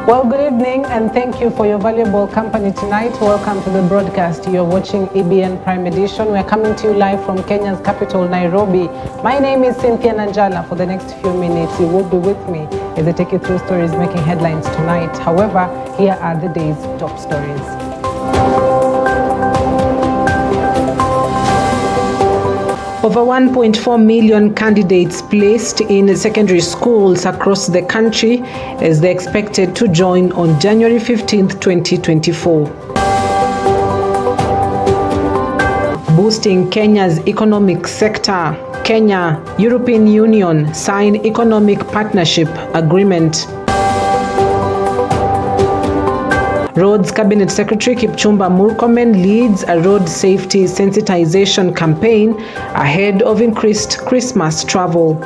Well, good evening and thank you for your valuable company tonight. Welcome to the broadcast. You're watching EBN Prime Edition. We're coming to you live from Kenya's capital, Nairobi. My name is Cynthia Nanjala. For the next few minutes, you will be with me as I take you through stories making headlines tonight. However, here are the day's top stories. Over 1.4 million candidates placed in secondary schools across the country as they're expected to join on January 15, 2024. Boosting Kenya's economic sector, Kenya, European Union sign economic partnership agreement. Roads Cabinet Secretary Kipchumba Murkomen leads a road safety sensitization campaign ahead of increased Christmas travel.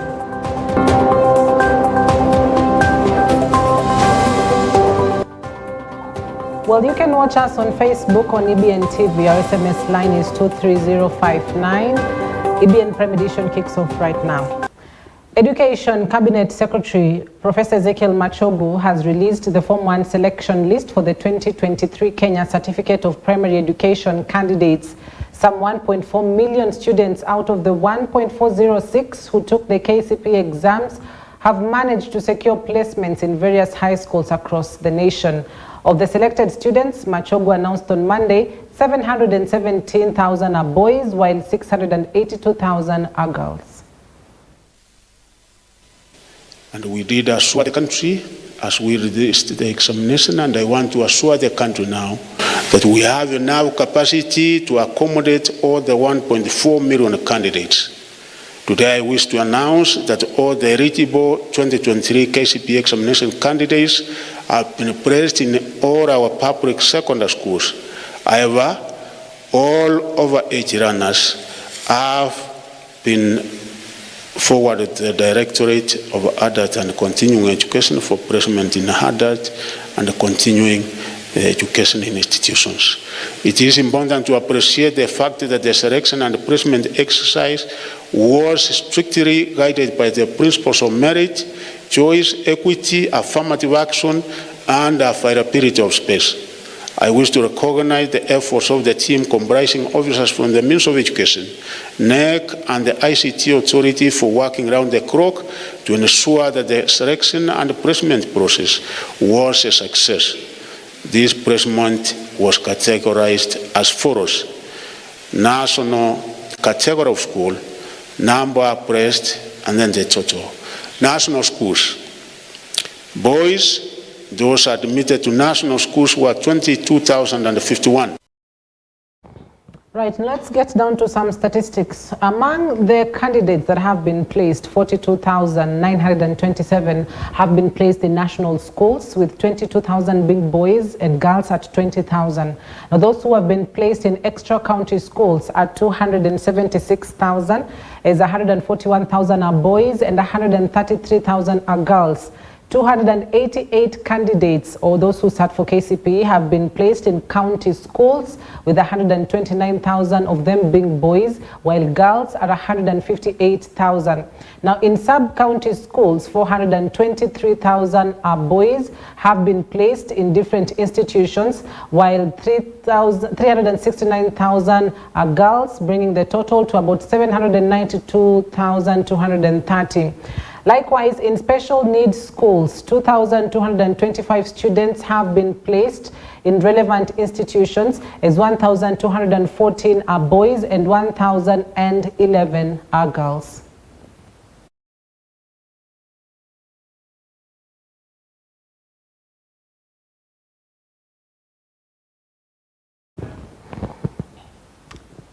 Well, you can watch us on Facebook on EBN TV. Our SMS line is 23059. EBN Prime Edition kicks off right now. Education Cabinet Secretary Professor Ezekiel Machogu has released the Form 1 selection list for the 2023 Kenya Certificate of Primary Education candidates. Some 1.4 million students out of the 1.406 who took the KCPE exams have managed to secure placements in various high schools across the nation. Of the selected students, Machogu announced on Monday, 717,000 are boys while 682,000 are girls. And we did assure the country as we released the examination, and I want to assure the country now that we have enough capacity to accommodate all the 1.4 million candidates. Today I wish to announce that all the eligible 2023 KCPE examination candidates have been placed in all our public secondary schools. However, all over-age learners have been forwarded to the Directorate of Adult and Continuing Education for placement in adult and continuing education institutions. It is important to appreciate the fact that the selection and placement exercise was strictly guided by the principles of merit, choice, equity, affirmative action, and availability of space. I wish to recognize the efforts of the team comprising officers from the Ministry of Education, NEC, and the ICT Authority for working around the clock to ensure that the selection and placement process was a success. This placement was categorized as follows: national category of school, number placed, and then the total. National schools. Boys, those admitted to national schools were 22,051. Right, let's get down to some statistics. Among the candidates that have been placed, 42,927 have been placed in national schools, with 22,000 being boys and girls at 20,000. Now, those who have been placed in extra county schools are 276,000, as 141,000 are boys and 133,000 are girls. 288 candidates, or those who sat for KCPE, have been placed in county schools, with 129,000 of them being boys, while girls are 158,000. Now, in sub-county schools, 423,000 are boys, have been placed in different institutions, while 369,000 are girls, bringing the total to about 792,230. Likewise, in special needs schools, 2,225 students have been placed in relevant institutions, as 1,214 are boys and 1,011 are girls.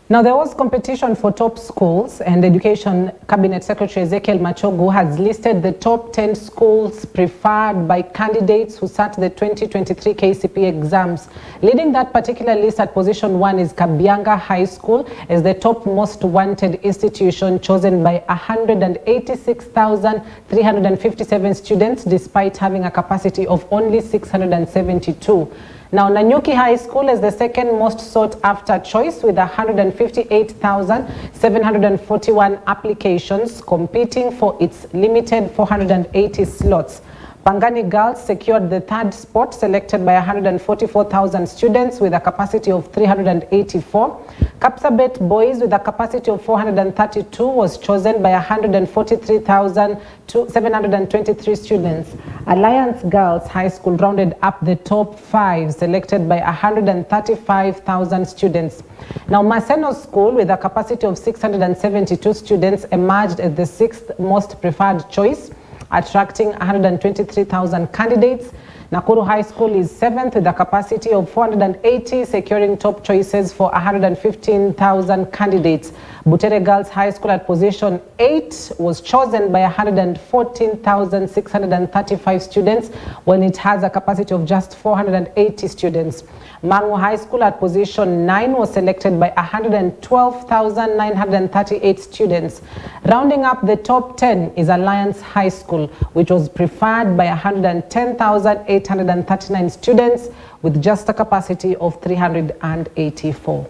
Now, there was competition for top schools, and Education Cabinet Secretary Ezekiel Machogu has listed the top 10 schools preferred by candidates who sat the 2023 KCPE exams. Leading that particular list at position 1 is Kabianga High School as the top most wanted institution, chosen by 186,357 students, despite having a capacity of only 672. Now, Nanyuki High School is the second most sought after choice with 158,741 applications competing for its limited 480 slots. Pangani Girls secured the third spot, selected by 144,000 students with a capacity of 384. Kapsabet Boys, with a capacity of 432, was chosen by 143,723 students. Alliance Girls High School rounded up the top 5, selected by 135,000 students. Now, Maseno School, with a capacity of 672 students, emerged as the 6th most preferred choice, attracting 123,000 candidates. Nakuru High School is 7th with a capacity of 480, securing top choices for 115,000 candidates. Butere Girls High School at position 8 was chosen by 114,635 students when it has a capacity of just 480 students. Mangu High School at position 9 was selected by 112,938 students. Rounding up the top 10 is Alliance High School, which was preferred by 110,839 students with just a capacity of 384.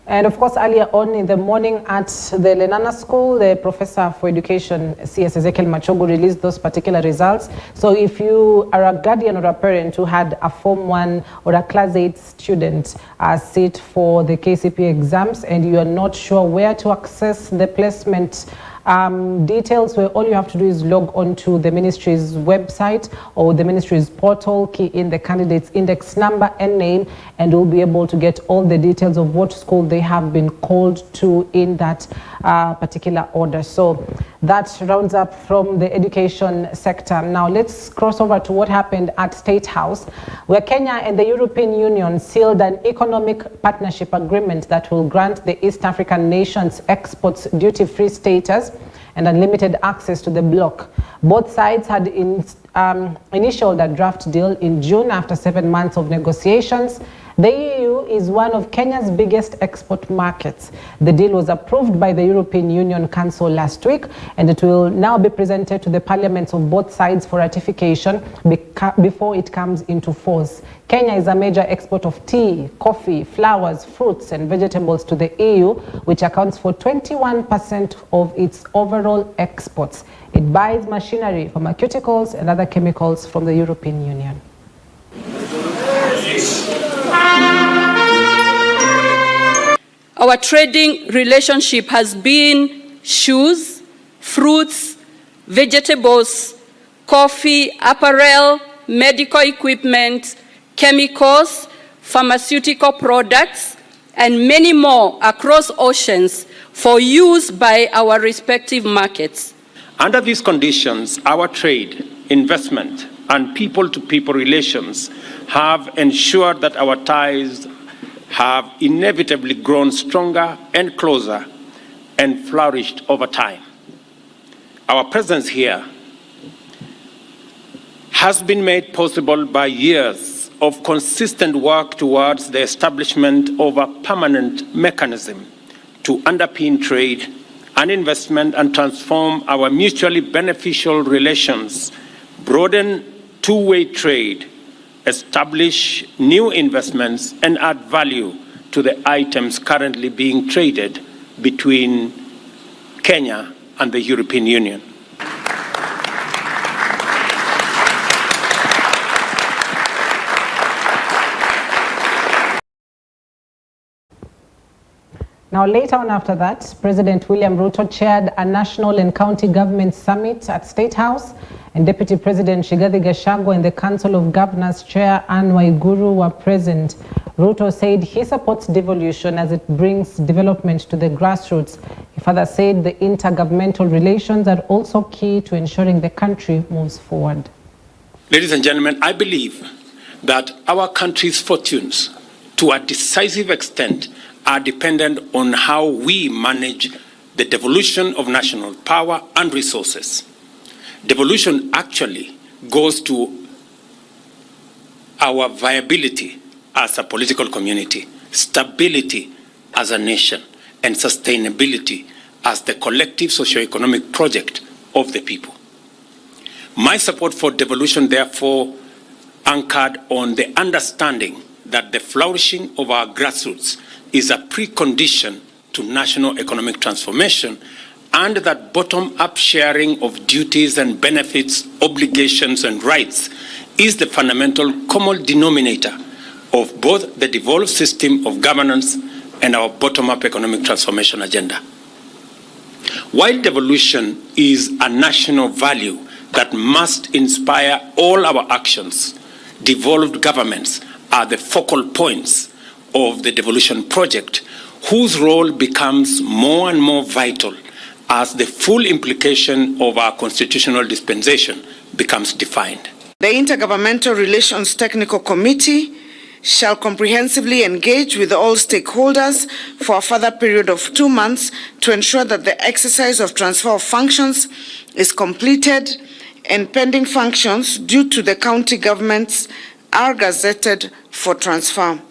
And of course, earlier on in the morning at the Lenana School, the Professor for Education, CS Ezekiel Machogu, released those particular results. So if you are a guardian or a parent who had a Form 1 or a Class 8 student sit for the KCPE exams and you are not sure where to access the placement details, where all you have to do is log on to the ministry's website or the ministry's portal, key in the candidate's index number and name, and you'll be able to get all the details of what school they have been called to in that particular order. So that rounds up from the education sector. Now let's cross over to what happened at State House, where Kenya and the European Union sealed an economic partnership agreement that will grant the East African nations exports duty-free status and unlimited access to the bloc. Both sides had initialed a draft deal in June after 7 months of negotiations. The EU is one of Kenya's biggest export markets. The deal was approved by the European Union Council last week, and it will now be presented to the parliaments of both sides for ratification before it comes into force. Kenya is a major exporter of tea, coffee, flowers, fruits, and vegetables to the EU, which accounts for 21% of its overall exports. It buys machinery, pharmaceuticals, and other chemicals from the European Union. Our trading relationship has been shoes, fruits, vegetables, coffee, apparel, medical equipment, chemicals, pharmaceutical products, and many more across oceans for use by our respective markets. Under these conditions, our trade, investment, and people-to-people relations have ensured that our ties have inevitably grown stronger and closer and flourished over time. Our presence here has been made possible by years of consistent work towards the establishment of a permanent mechanism to underpin trade and investment and transform our mutually beneficial relations, broaden two-way trade, establish new investments, and add value to the items currently being traded between Kenya and the European Union. Now, later on after that, President William Ruto chaired a national and county government summit at State House, and Deputy President Rigathi Gachagua and the Council of Governors Chair Anne Waiguru were present. Ruto said he supports devolution as it brings development to the grassroots. He further said the intergovernmental relations are also key to ensuring the country moves forward. Ladies and gentlemen, I believe that our country's fortunes, to a decisive extent, are dependent on how we manage the devolution of national power and resources. Devolution actually goes to our viability as a political community, stability as a nation, and sustainability as the collective socio-economic project of the people. My support for devolution, therefore, anchored on the understanding that the flourishing of our grassroots is a precondition to national economic transformation, and that bottom-up sharing of duties and benefits, obligations and rights is the fundamental common denominator of both the devolved system of governance and our bottom-up economic transformation agenda. While devolution is a national value that must inspire all our actions, devolved governments are the focal points of the devolution project, whose role becomes more and more vital as the full implication of our constitutional dispensation becomes defined. The Intergovernmental Relations Technical Committee shall comprehensively engage with all stakeholders for a further period of 2 months to ensure that the exercise of transfer of functions is completed and pending functions due to the county governments are gazetted for transfer.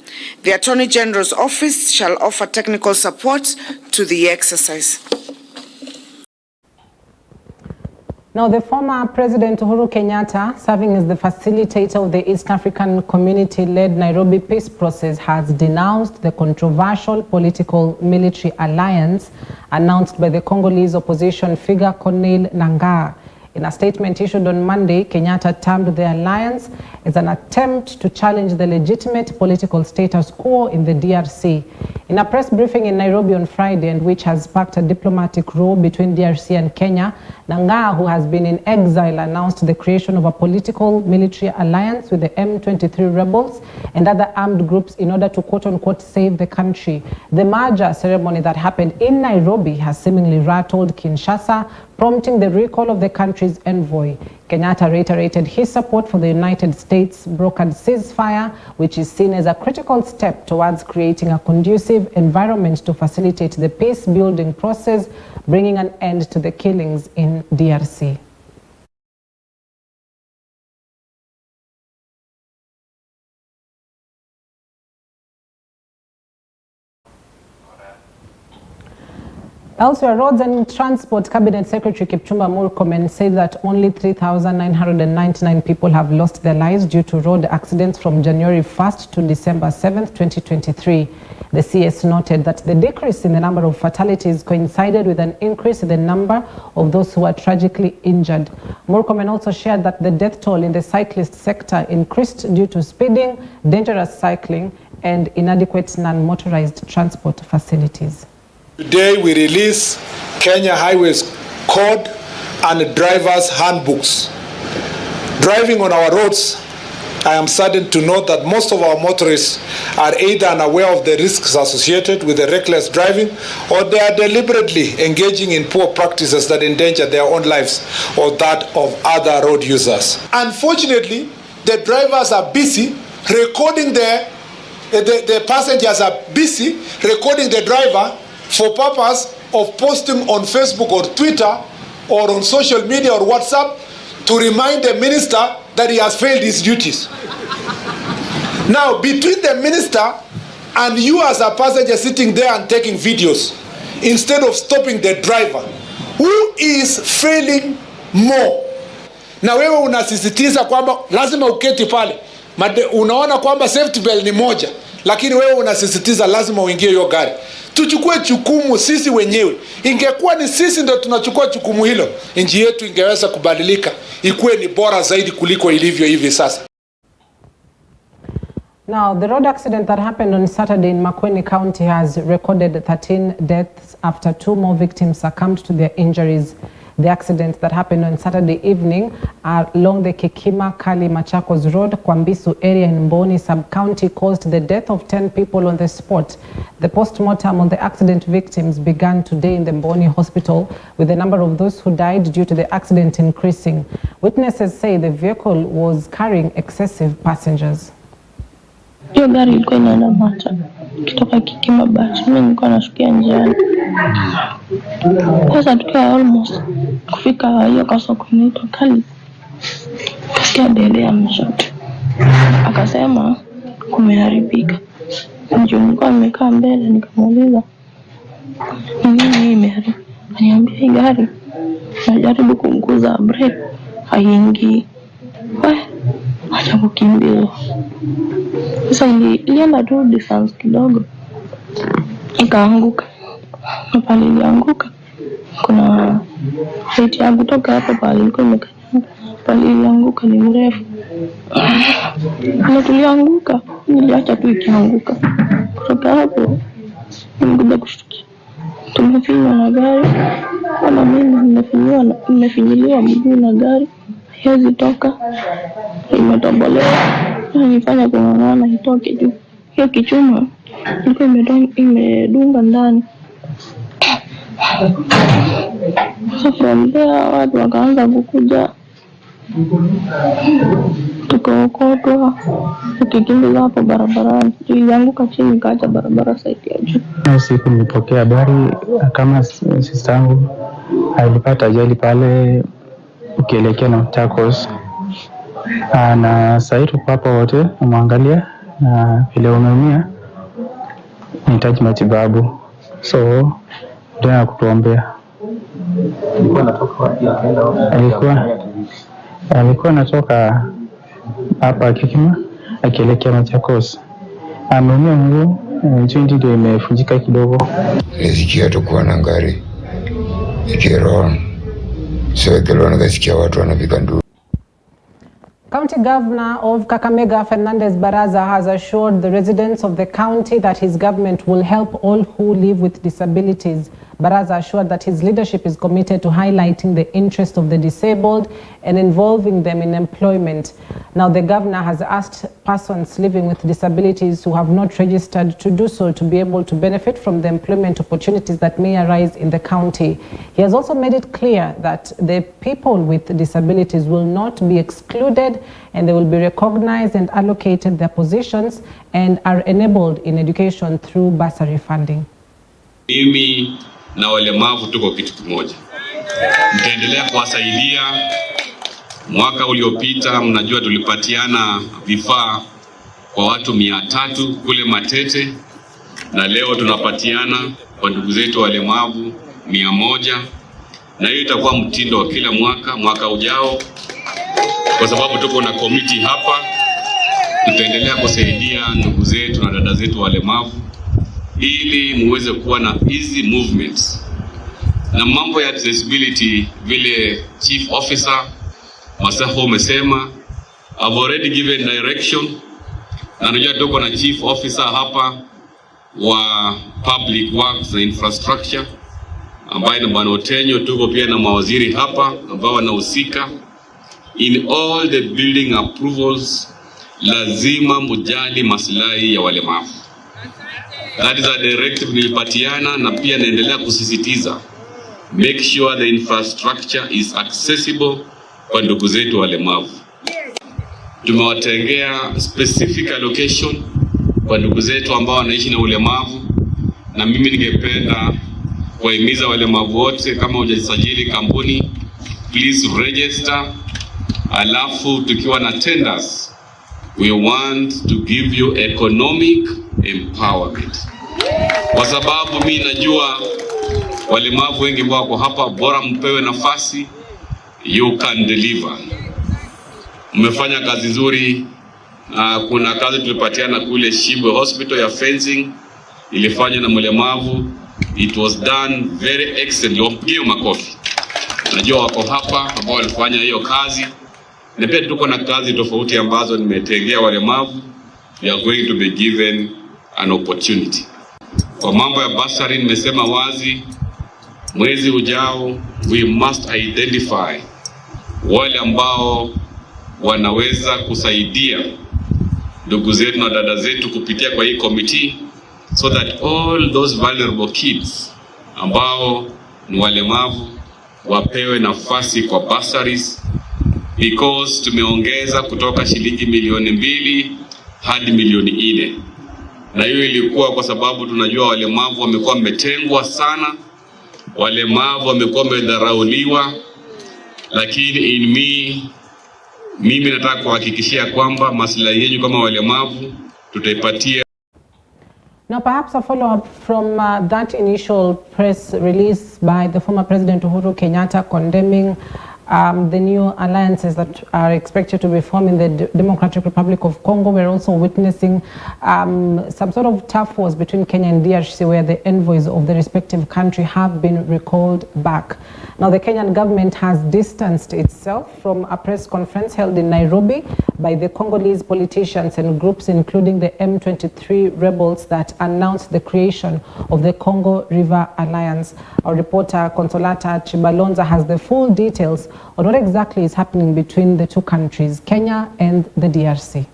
The Attorney General's office shall offer technical support to the exercise. Now, the former President Uhuru Kenyatta, serving as the facilitator of the East African Community-led Nairobi peace process, has denounced the controversial political-military alliance announced by the Congolese opposition figure Corneille Nangaa. In a statement issued on Monday, Kenyatta termed the alliance as an attempt to challenge the legitimate political status quo in the DRC. In a press briefing in Nairobi on Friday, and which has sparked a diplomatic row between DRC and Kenya, Nangaa, who has been in exile, announced the creation of a political military alliance with the M23 rebels and other armed groups in order to quote-unquote save the country. The merger ceremony that happened in Nairobi has seemingly rattled Kinshasa, prompting the recall of the country's envoy. Kenyatta reiterated his support for the United States brokered ceasefire, which is seen as a critical step towards creating a conducive environment to facilitate the peace-building process, bringing an end to the killings in DRC. Elsewhere, Roads and Transport Cabinet Secretary Kipchumba Murkomen said that only 3,999 people have lost their lives due to road accidents from January 1st to December 7th, 2023. The CS noted that the decrease in the number of fatalities coincided with an increase in the number of those who were tragically injured. Murkomen also shared that the death toll in the cyclist sector increased due to speeding, dangerous cycling, and inadequate non-motorized transport facilities. Today we release Kenya Highways Code and Drivers Handbooks. Driving on our roads, I am saddened to note that most of our motorists are either unaware of the risks associated with the reckless driving, or they are deliberately engaging in poor practices that endanger their own lives or that of other road users. Unfortunately, the drivers are busy recording the passengers are busy recording the driver for purpose of posting on Facebook or Twitter or on social media or WhatsApp to remind the minister that he has failed his duties. Now, between the minister and you as a passenger sitting there and taking videos, instead of stopping the driver, who is failing more? Na wewe unasisitiza kwamba lazima uketi pale. Unaona kwamba safety belt ni moja, lakini wewe unasisitiza lazima uingie hiyo gari. Tuchukue jukumu sisi wenyewe. Ingekuwa ni sisi ndio tunachukua jukumu hilo, nchi yetu ingeweza kubadilika, ikuwe ni bora zaidi kuliko ilivyo hivi sasa. Now, the road accident that happened on Saturday in Makueni County has recorded 13 deaths after 2 more victims succumbed to their injuries. The accident that happened on Saturday evening along the Kekima-Kali Machakos Road, Kwambisu area in Mboni sub-county caused the death of 10 people on the spot. The post-mortem on the accident victims began today in the Mboni hospital, with the number of those who died due to the accident increasing. Witnesses say the vehicle was carrying excessive passengers. Hiyo gari ilikuwa inaenda Macha kutoka Kekima Bachi, mimi nilikuwa nashukia njiani. Sasa tukiwa almost kufika hiyo kasoko inaitwa Kali, kasikia dede ameshot. Akasema kumeharibika. Ndio nilikuwa nimekaa mbele nikamuuliza nini imeharibika. Aniambia hii gari najaribu kupunguza brake haingii. Acha kukimbia. Sasa ilienda tu distance kidogo, ikaanguka. Na pale ilianguka, kuna height ya kutoka hapo pale ilikuwa imekanyanga. Pale ilianguka ni mrefu. Na tulianguka, niliacha tu ikianguka. Kutoka hapo, nilikuja kushtukia. Tumefinywa na gari. Kama mimi nimefinyiliwa mguu na gari. Haiwezi toka. Imetobolewa. Nilifanya kung'ang'ana itoke juu. Hiyo kichuma ilikuwa imedunga ndani. So from there watu wakaanza kukuja. Tukaokotwa. Tukikimbiza hapo barabarani. Tulianguka chini kaacha barabara saiti ya juu. Siku nilipokea habari kama sister yangu alipata ajali pale ukielekea na Machakos. Na sasa tuko hapa wote kumwangalia na vile umeumia nahitaji matibabu. So ndio kutuombea. Alikuwa anatoka wapi akaenda wapi? Alikuwa anatoka hapa Kekima akielekea Machakos. Ameumia mguu, joint ndio imevunjika kidogo. Nisikia tukua na gari ikirona. So kelona kasikia watu wanapiga nduru. County Governor of Kakamega, Fernandez Baraza, has assured the residents of the county that his government will help all who live with disabilities. Baraza assured that his leadership is committed to highlighting the interest of the disabled and involving them in employment. Now, the governor has asked persons living with disabilities who have not registered to do so to be able to benefit from the employment opportunities that may arise in the county. He has also made it clear that the people with disabilities will not be excluded and they will be recognized and allocated their positions and are enabled in education through bursary funding. Mimi na walemavu tuko kitu kimoja. Mtaendelea kuwasaidia. Mwaka uliopita mnajua tulipatiana vifaa kwa watu 300 kule Matete, na leo tunapatiana kwa ndugu zetu walemavu 100, na hiyo itakuwa mtindo wa kila mwaka ujao, kwa sababu tuko na committee hapa. Tutaendelea kusaidia ndugu zetu na dada zetu walemavu ili muweze kuwa na easy movements. Na mambo ya disability vile chief officer Masaho umesema, I've already given direction. Na najua tuko na chief officer hapa wa public works na infrastructure ambaye ni Bwana Otenyo. Tuko pia na mawaziri hapa ambao wanahusika. In all the building approvals lazima mujali maslahi ya walemavu. That is a directive nilipatiana, na pia naendelea kusisitiza. Make sure the infrastructure is accessible kwa ndugu zetu walemavu. Tumewatengea specific allocation kwa ndugu zetu ambao wanaishi na ulemavu, na mimi ningependa kuhimiza walemavu wote, kama hujasajili kampuni, please register. Alafu tukiwa na tenders, we want to give you economic empowerment. Kwa sababu mimi najua walemavu wengi ambao wako hapa, bora mpewe nafasi, you can deliver. Mmefanya kazi nzuri. Kuna kazi tulipatiana kule Shibwe Hospital ya fencing, ilifanywa na mlemavu. It was done very excellent. Hiyo makofi. Najua wako hapa ambao walifanya hiyo kazi. Na pia tuko na kazi tofauti ambazo nimetengea walemavu. They are going to be given an opportunity. Kwa mambo ya bursary nimesema wazi, mwezi ujao we must identify wale ambao wanaweza kusaidia ndugu zetu na dada zetu kupitia kwa hii committee, so that all those vulnerable kids ambao ni walemavu wapewe nafasi kwa bursaries, because tumeongeza kutoka shilingi milioni 2 hadi milioni 4. Na hiyo ilikuwa kwa sababu tunajua walemavu wamekuwa wametengwa sana, walemavu wamekuwa wamedharauliwa, lakini mimi nataka kuhakikishia kwamba maslahi yenu kama walemavu tutaipatia. Now, perhaps a follow-up from that initial press release by the former President Uhuru Kenyatta condemning the new alliances that are expected to be formed in the Democratic Republic of Congo. We're also witnessing some sort of tough wars between Kenya and DRC, where the envoys of the respective country have been recalled back. Now, the Kenyan government has distanced itself from a press conference held in Nairobi by the Congolese politicians and groups, including the M23 rebels that announced the creation of the Congo River Alliance. Our reporter Consolata Chibalonza has the full details on what exactly is happening between the two countries, Kenya and the DRC.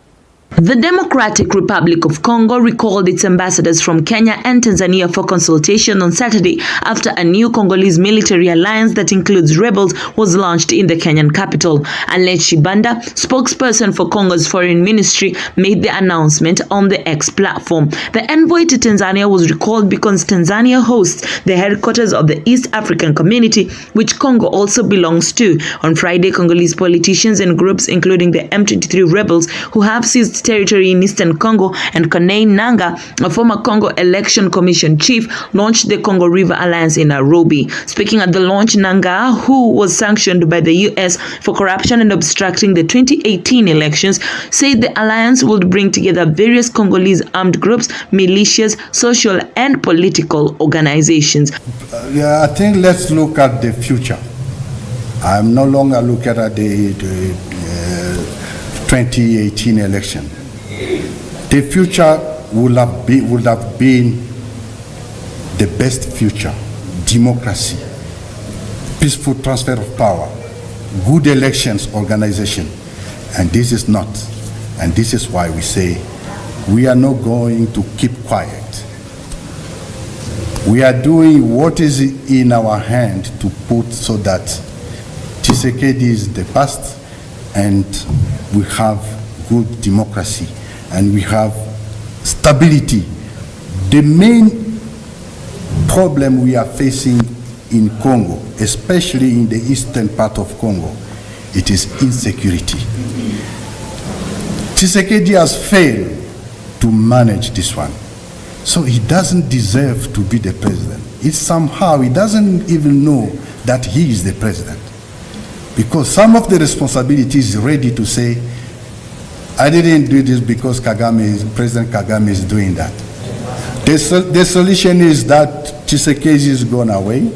The Democratic Republic of Congo recalled its ambassadors from Kenya and Tanzania for consultation on Saturday after a new Congolese military alliance that includes rebels was launched in the Kenyan capital. Alet Shibanda, spokesperson for Congo's foreign ministry, made the announcement on the X platform. The envoy to Tanzania was recalled because Tanzania hosts the headquarters of the East African Community, which Congo also belongs to. On Friday, Congolese politicians and groups, including the M23 rebels, who have seized territory in eastern Congo, and Corneille Nangaa, a former Congo Election Commission chief, launched the Congo River Alliance in Nairobi. Speaking at the launch, Nangaa, who was sanctioned by the US for corruption and obstructing the 2018 elections, said the alliance would bring together various Congolese armed groups, militias, social and political organizations. I think let's look at the future. I'm no longer looking at the 2018 election. The future would have been the best future: democracy, peaceful transfer of power, good elections organization, and this is not. And this is why we say we are not going to keep quiet. We are doing what is in our hand to put so that Tshisekedi is the past, and we have good democracy and we have stability. The main problem we are facing in Congo, especially in the eastern part of Congo, it is insecurity. Tshisekedi has failed to manage this one, so he doesn't deserve to be the president. It's somehow he doesn't even know that he is the president, because some of the responsibility is ready to say, I didn't do this because President Kagame is doing that. The solution is that Tshisekedi is gone away,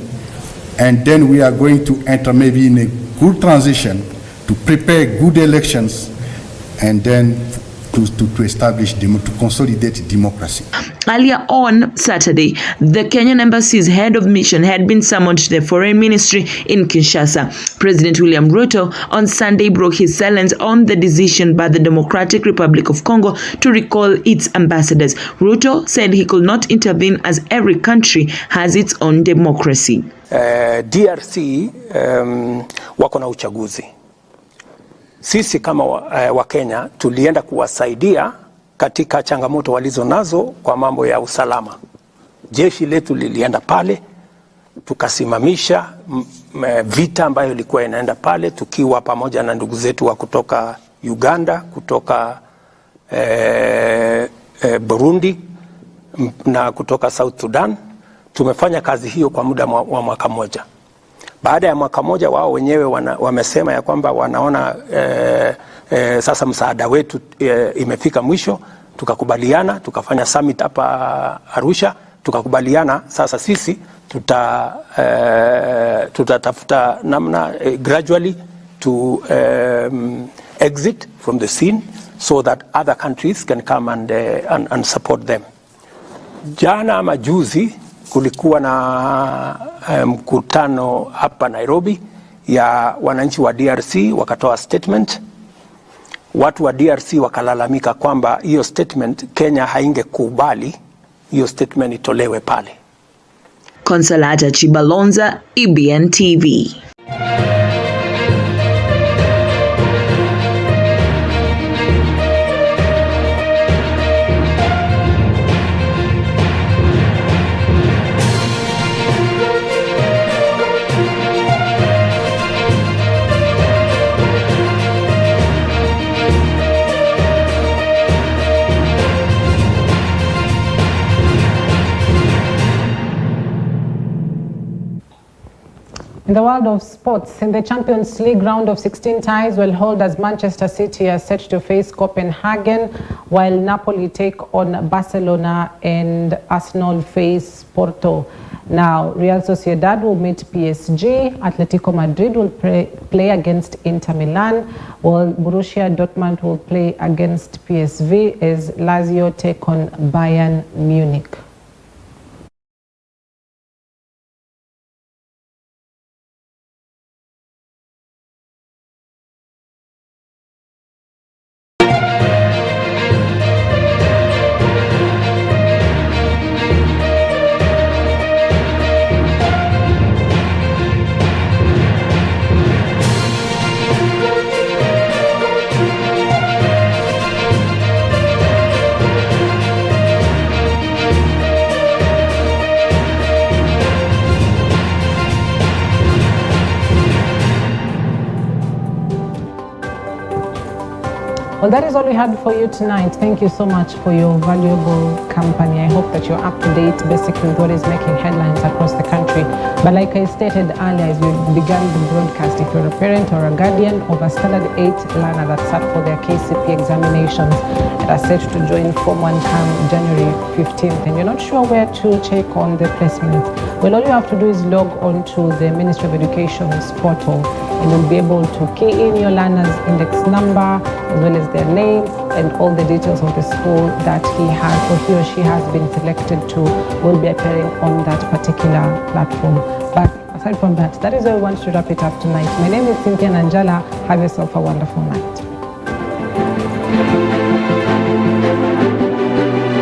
and then we are going to enter maybe in a good transition to prepare good elections, and then to establish, to consolidate democracy. Earlier on Saturday, the Kenyan embassy's head of mission had been summoned to the foreign ministry in Kinshasa. President William Ruto on Sunday broke his silence on the decision by the Democratic Republic of Congo to recall its ambassadors. Ruto said he could not intervene as every country has its own democracy. DRC wako na uchaguzi. Sisi kama wa Kenya tulienda kuwasaidia katika changamoto walizo nazo kwa mambo ya usalama. Jeshi letu lilienda pale, tukasimamisha vita ambayo ilikuwa inaenda pale, tukiwa pamoja na ndugu zetu wa kutoka Uganda, kutoka Burundi na kutoka South Sudan. Tumefanya kazi hiyo kwa muda wa mwaka mmoja. Baada ya mwaka mmoja, wao wenyewe wamesema ya kwamba wanaona sasa msaada wetu imefika mwisho. Tukakubaliana, tukafanya summit hapa Arusha, tukakubaliana sasa sisi tutatafuta namna gradually to exit from the scene so that other countries can come and support them. Jana ama juzi kulikuwa na mkutano hapa Nairobi ya wananchi wa DRC, wakatoa statement. Watu wa DRC wakalalamika kwamba hiyo statement Kenya haingekubali hiyo statement itolewe pale. Consolata Chibalonza, EBN TV. In the world of sports, in the Champions League round of 16 ties will hold as Manchester City are set to face Copenhagen, while Napoli take on Barcelona and Arsenal face Porto. Now, Real Sociedad will meet PSG, Atletico Madrid will play against Inter Milan, while Borussia Dortmund will play against PSV as Lazio take on Bayern Munich. Well, that is all we had for you tonight. Thank you so much for your valuable company. I hope that you're up to date basically with what is making headlines across the country. But like I stated earlier, as we began the broadcast, if you're a parent or a guardian of a Standard 8 learner that sat for their KCP examinations and are set to join Form 1 come January 15th, and you're not sure where to check on the placement, well, all you have to do is log on to the Ministry of Education's portal, and you'll be able to key in your learner's index number as well as their name and all the details of the school that he or she has been selected to will be appearing on that particular platform. But aside from that, that is where we want to wrap it up tonight. My name is Cynthia Nanjala. Have yourself a wonderful night.